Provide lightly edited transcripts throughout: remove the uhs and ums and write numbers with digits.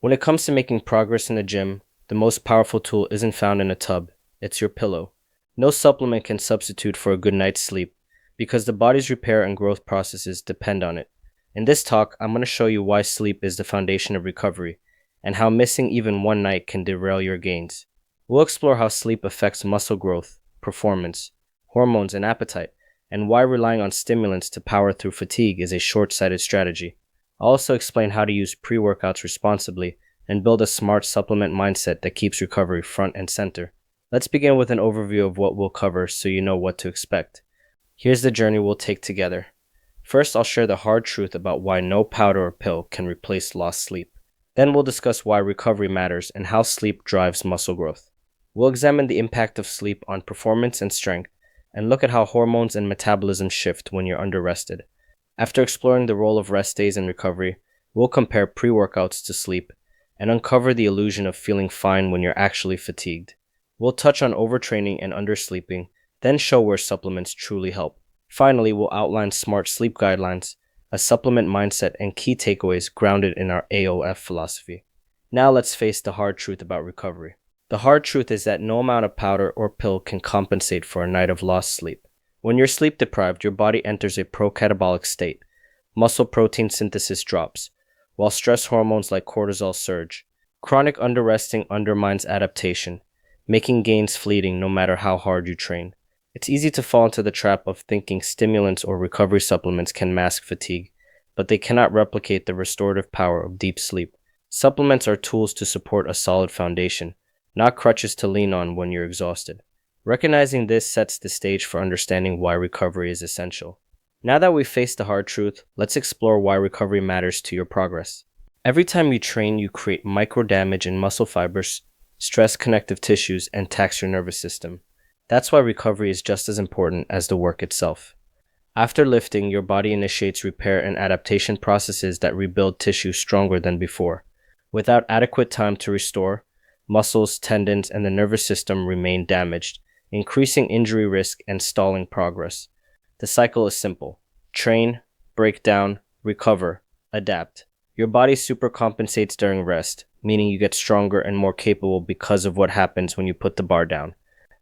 When it comes to making progress in the gym, the most powerful tool isn't found in a tub, it's your pillow. No supplement can substitute for a good night's sleep because the body's repair and growth processes depend on it. In this talk, I'm going to show you why sleep is the foundation of recovery and how missing even one night can derail your gains. We'll explore how sleep affects muscle growth, performance, hormones, and appetite, and why relying on stimulants to power through fatigue is a short-sighted strategy. I'll also explain how to use pre-workouts responsibly and build a smart supplement mindset that keeps recovery front and center. Let's begin with an overview of what we'll cover so you know what to expect. Here's the journey we'll take together. First, I'll share the hard truth about why no powder or pill can replace lost sleep. Then we'll discuss why recovery matters and how sleep drives muscle growth. We'll examine the impact of sleep on performance and strength, and look at how hormones and metabolism shift when you're under-rested. After exploring the role of rest days in recovery, we'll compare pre-workouts to sleep and uncover the illusion of feeling fine when you're actually fatigued. We'll touch on overtraining and undersleeping, then show where supplements truly help. Finally, we'll outline smart sleep guidelines, a supplement mindset, and key takeaways grounded in our AOF philosophy. Now let's face the hard truth about recovery. The hard truth is that no amount of powder or pill can compensate for a night of lost sleep. When you're sleep deprived, your body enters a procatabolic state. Muscle protein synthesis drops, while stress hormones like cortisol surge. Chronic underresting undermines adaptation, making gains fleeting no matter how hard you train. It's easy to fall into the trap of thinking stimulants or recovery supplements can mask fatigue, but they cannot replicate the restorative power of deep sleep. Supplements are tools to support a solid foundation, not crutches to lean on when you're exhausted. Recognizing this sets the stage for understanding why recovery is essential. Now that we've faced the hard truth, let's explore why recovery matters to your progress. Every time you train, you create micro damage in muscle fibers, stress connective tissues, and tax your nervous system. That's why recovery is just as important as the work itself. After lifting, your body initiates repair and adaptation processes that rebuild tissue stronger than before. Without adequate time to restore, muscles, tendons, and the nervous system remain damaged, increasing injury risk and stalling progress. The cycle is simple. Train, break down, recover, adapt. Your body supercompensates during rest, meaning you get stronger and more capable because of what happens when you put the bar down.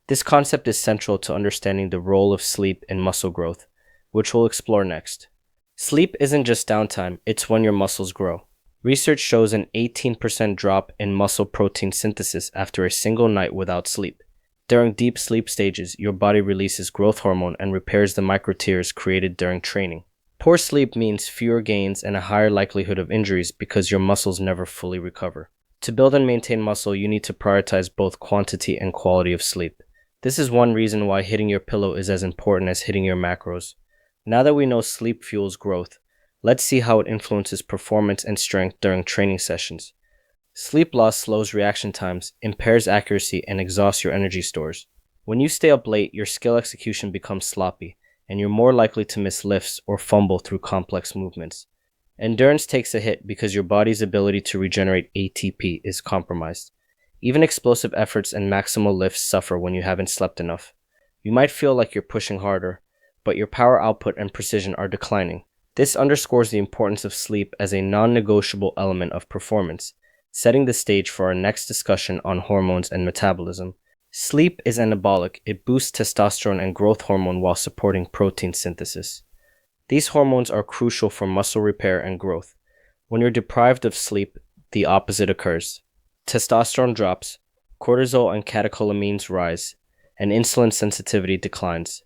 This concept is central to understanding the role of sleep in muscle growth, which we'll explore next. Sleep isn't just downtime, it's when your muscles grow. Research shows an 18% drop in muscle protein synthesis after a single night without sleep. During deep sleep stages, your body releases growth hormone and repairs the microtears created during training. Poor sleep means fewer gains and a higher likelihood of injuries because your muscles never fully recover. To build and maintain muscle, you need to prioritize both quantity and quality of sleep. This is one reason why hitting your pillow is as important as hitting your macros. Now that we know sleep fuels growth, let's see how it influences performance and strength during training sessions. Sleep loss slows reaction times, impairs accuracy, and exhausts your energy stores. When you stay up late, your skill execution becomes sloppy, and you're more likely to miss lifts or fumble through complex movements. Endurance takes a hit because your body's ability to regenerate ATP is compromised. Even explosive efforts and maximal lifts suffer when you haven't slept enough. You might feel like you're pushing harder, but your power output and precision are declining. This underscores the importance of sleep as a non-negotiable element of performance, setting the stage for our next discussion on hormones and metabolism. Sleep is anabolic. It boosts testosterone and growth hormone while supporting protein synthesis. These hormones are crucial for muscle repair and growth. When you're deprived of sleep, the opposite occurs. Testosterone drops, cortisol and catecholamines rise, and insulin sensitivity declines.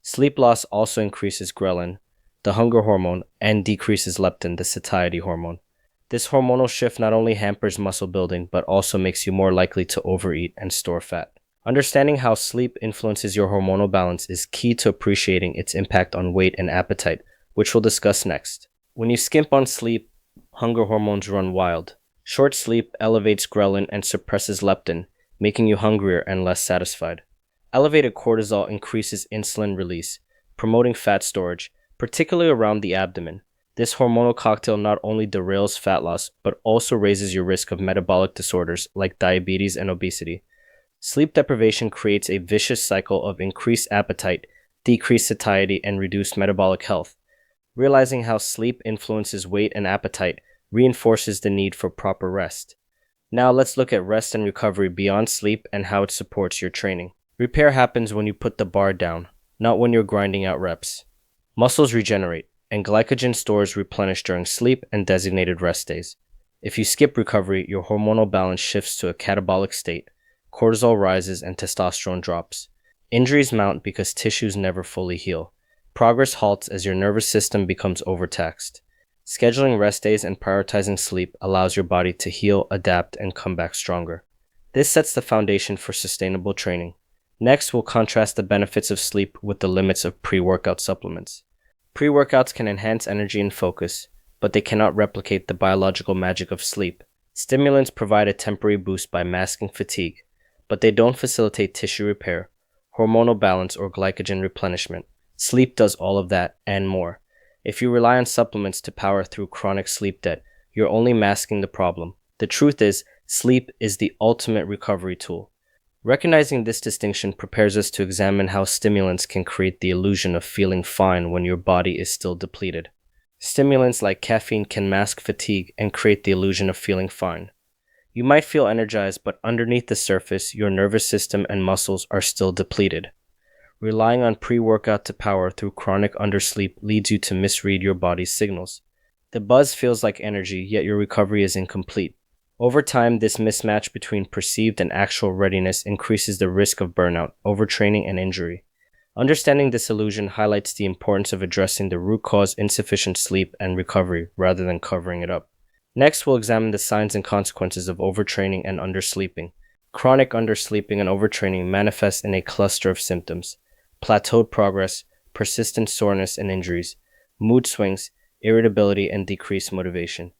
Sleep loss also increases ghrelin, the hunger hormone, and decreases leptin, the satiety hormone. This hormonal shift not only hampers muscle building, but also makes you more likely to overeat and store fat. Understanding how sleep influences your hormonal balance is key to appreciating its impact on weight and appetite, which we'll discuss next. When you skimp on sleep, hunger hormones run wild. Short sleep elevates ghrelin and suppresses leptin, making you hungrier and less satisfied. Elevated cortisol increases insulin release, promoting fat storage, particularly around the abdomen. This hormonal cocktail not only derails fat loss, but also raises your risk of metabolic disorders like diabetes and obesity. Sleep deprivation creates a vicious cycle of increased appetite, decreased satiety, and reduced metabolic health. Realizing how sleep influences weight and appetite reinforces the need for proper rest. Now let's look at rest and recovery beyond sleep and how it supports your training. Repair happens when you put the bar down, not when you're grinding out reps. Muscles regenerate, and glycogen stores replenish during sleep and designated rest days. If you skip recovery, your hormonal balance shifts to a catabolic state, cortisol rises and testosterone drops. Injuries mount because tissues never fully heal. Progress halts as your nervous system becomes overtaxed. Scheduling rest days and prioritizing sleep allows your body to heal, adapt, and come back stronger. This sets the foundation for sustainable training. Next, we'll contrast the benefits of sleep with the limits of pre-workout supplements. Pre-workouts can enhance energy and focus, but they cannot replicate the biological magic of sleep. Stimulants provide a temporary boost by masking fatigue, but they don't facilitate tissue repair, hormonal balance, or glycogen replenishment. Sleep does all of that and more. If you rely on supplements to power through chronic sleep debt, you're only masking the problem. The truth is, sleep is the ultimate recovery tool. Recognizing this distinction prepares us to examine how stimulants can create the illusion of feeling fine when your body is still depleted. Stimulants like caffeine can mask fatigue and create the illusion of feeling fine. You might feel energized, but underneath the surface, your nervous system and muscles are still depleted. Relying on pre-workout to power through chronic undersleep leads you to misread your body's signals. The buzz feels like energy, yet your recovery is incomplete. Over time, this mismatch between perceived and actual readiness increases the risk of burnout, overtraining, and injury. Understanding this illusion highlights the importance of addressing the root cause: insufficient sleep and recovery, rather than covering it up. Next, we'll examine the signs and consequences of overtraining and undersleeping. Chronic undersleeping and overtraining manifest in a cluster of symptoms: plateaued progress, persistent soreness and injuries, mood swings, irritability, and decreased motivation.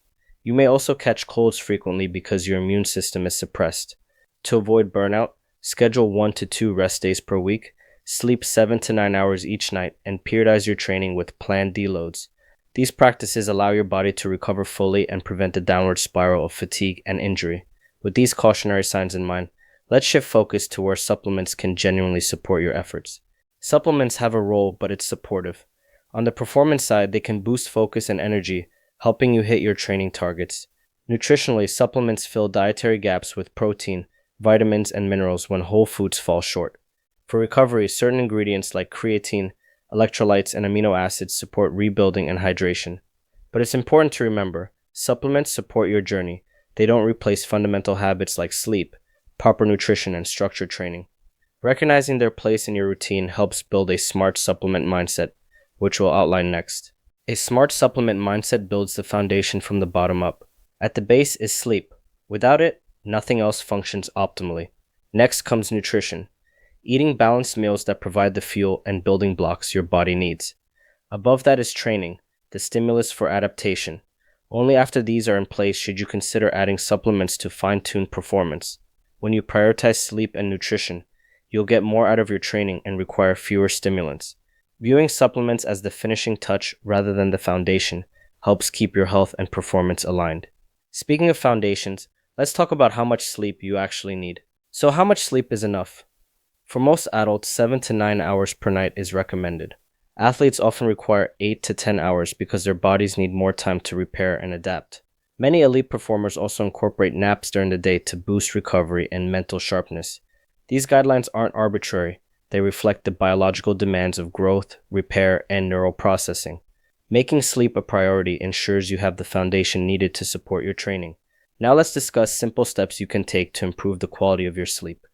You may also catch colds frequently because your immune system is suppressed. To avoid burnout, schedule 1 to 2 rest days per week, sleep 7 to 9 hours each night, and periodize your training with planned deloads. These practices allow your body to recover fully and prevent a downward spiral of fatigue and injury. With these cautionary signs in mind, let's shift focus to where supplements can genuinely support your efforts. Supplements have a role, but it's supportive. On the performance side, they can boost focus and energy, helping you hit your training targets. Nutritionally, supplements fill dietary gaps with protein, vitamins, and minerals when whole foods fall short. For recovery, certain ingredients like creatine, electrolytes, and amino acids support rebuilding and hydration. But it's important to remember, supplements support your journey. They don't replace fundamental habits like sleep, proper nutrition, and structured training. Recognizing their place in your routine helps build a smart supplement mindset, which we'll outline next. A smart supplement mindset builds the foundation from the bottom up. At the base is sleep. Without it, nothing else functions optimally. Next comes nutrition. Eating balanced meals that provide the fuel and building blocks your body needs. Above that is training, the stimulus for adaptation. Only after these are in place should you consider adding supplements to fine-tune performance. When you prioritize sleep and nutrition, you'll get more out of your training and require fewer stimulants. Viewing supplements as the finishing touch rather than the foundation helps keep your health and performance aligned. Speaking of foundations, let's talk about how much sleep you actually need. So how much sleep is enough? For most adults, 7 to 9 hours per night is recommended. Athletes often require 8 to 10 hours because their bodies need more time to repair and adapt. Many elite performers also incorporate naps during the day to boost recovery and mental sharpness. These guidelines aren't arbitrary. They reflect the biological demands of growth, repair, and neural processing. Making sleep a priority ensures you have the foundation needed to support your training. Now let's discuss simple steps you can take to improve the quality of your sleep.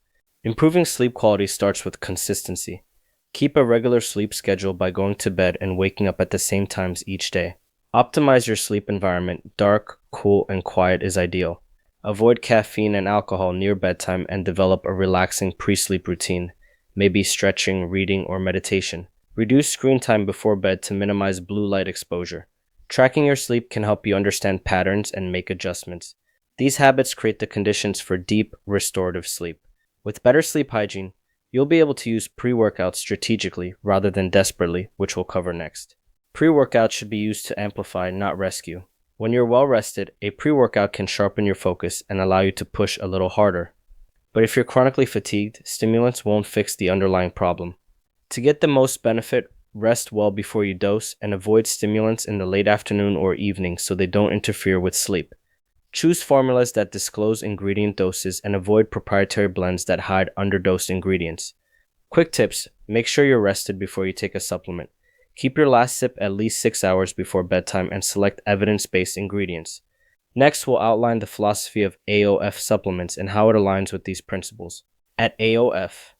Improving sleep quality starts with consistency. Keep a regular sleep schedule by going to bed and waking up at the same times each day. Optimize your sleep environment. Dark, cool, and quiet is ideal. Avoid caffeine and alcohol near bedtime and develop a relaxing pre-sleep routine. Maybe stretching, reading, or meditation. Reduce screen time before bed to minimize blue light exposure. Tracking your sleep can help you understand patterns and make adjustments. These habits create the conditions for deep, restorative sleep. With better sleep hygiene, you'll be able to use pre-workouts strategically rather than desperately, which we'll cover next. Pre-workouts should be used to amplify, not rescue. When you're well rested, a pre-workout can sharpen your focus and allow you to push a little harder. But if you're chronically fatigued, stimulants won't fix the underlying problem. To get the most benefit, Rest well before you dose, and avoid stimulants in the late afternoon or evening so they don't interfere with sleep. Choose formulas that disclose ingredient doses and avoid proprietary blends that hide underdosed ingredients. Quick tips: make sure you're rested before you take a supplement. Keep your last sip at least 6 hours before bedtime and select evidence-based ingredients. Next, we'll outline the philosophy of AOF supplements and how it aligns with these principles. At AOF,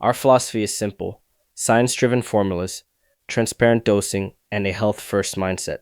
our philosophy is simple: science-driven formulas, transparent dosing, and a health-first mindset.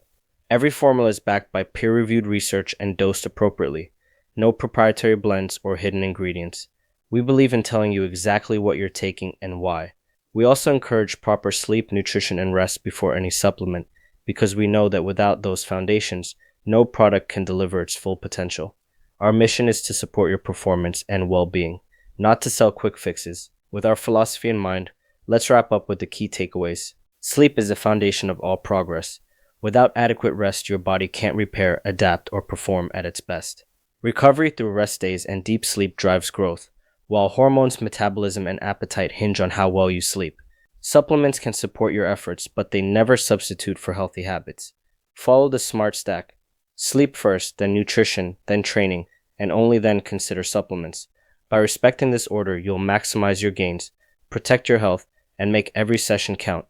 Every formula is backed by peer-reviewed research and dosed appropriately. No proprietary blends or hidden ingredients. We believe in telling you exactly what you're taking and why. We also encourage proper sleep, nutrition, and rest before any supplement, because we know that without those foundations, no product can deliver its full potential. Our mission is to support your performance and well-being, not to sell quick fixes. With our philosophy in mind, let's wrap up with the key takeaways. Sleep is the foundation of all progress. Without adequate rest, your body can't repair, adapt, or perform at its best. Recovery through rest days and deep sleep drives growth, while hormones, metabolism, and appetite hinge on how well you sleep. Supplements can support your efforts, but they never substitute for healthy habits. Follow the SMART stack. Sleep first, then nutrition, then training, and only then consider supplements. By respecting this order, you'll maximize your gains, protect your health, and make every session count.